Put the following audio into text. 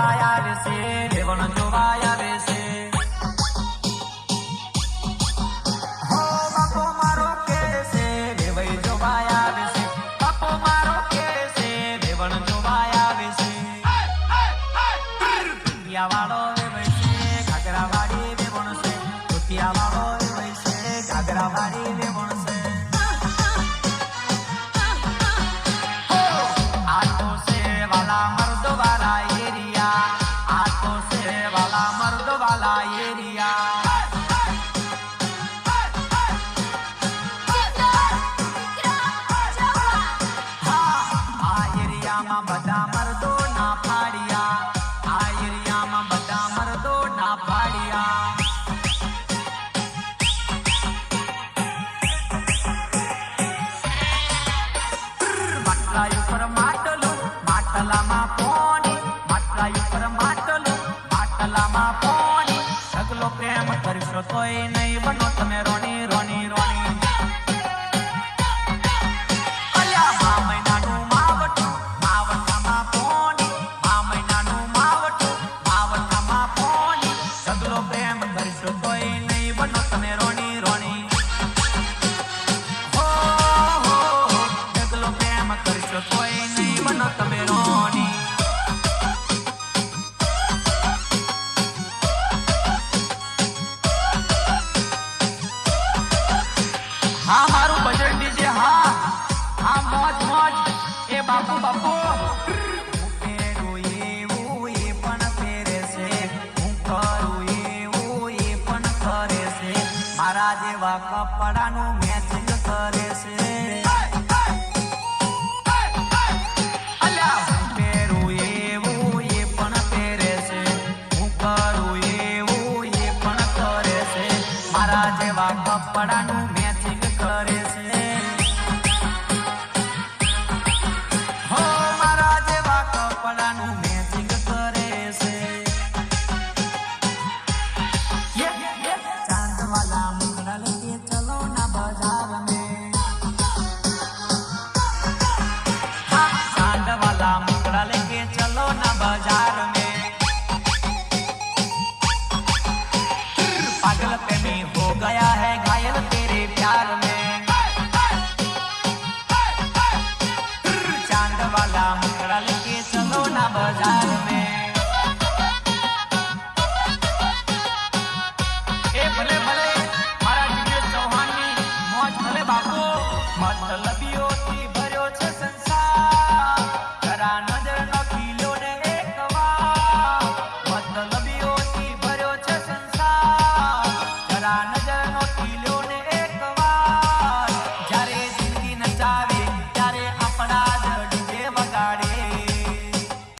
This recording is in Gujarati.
જોવાય આવે છે, રેવણ જોવાય આવે છે. હો બાપો મારો કે છે, રેવઈ જોવાય આવે છે. બાપો મારો કે છે, રેવણ જોવાય આવે છે. વાળો વેવઈ છે, ઘાઘરા વાળી વેવણ છે. ધોતિયા વાળો વેવઈ છે, ઘાઘરા વાળી વેવણ છે. બધા મર્દો ના ફાડ્યા, આ એરિયામાં બધા મર્દો ના ફાડ્યા. માટલા ઉપર માટલું, માટલામાં પોણી, માટલા ઉપર માટલું, માટલામાં પોણી. સગલો પ્રેમ કરશો તોય નહીં બનો તમે રોણી રોણી રોણી. હા મારું બજેટ ડીજે, હા હા મોજ મોજ. એ બાપુ બાપુ હું પહેરું એવું એ પણ પહેરે છે, હું કરું એવું એ પણ કરે છે. મારા જેવા કપડાનું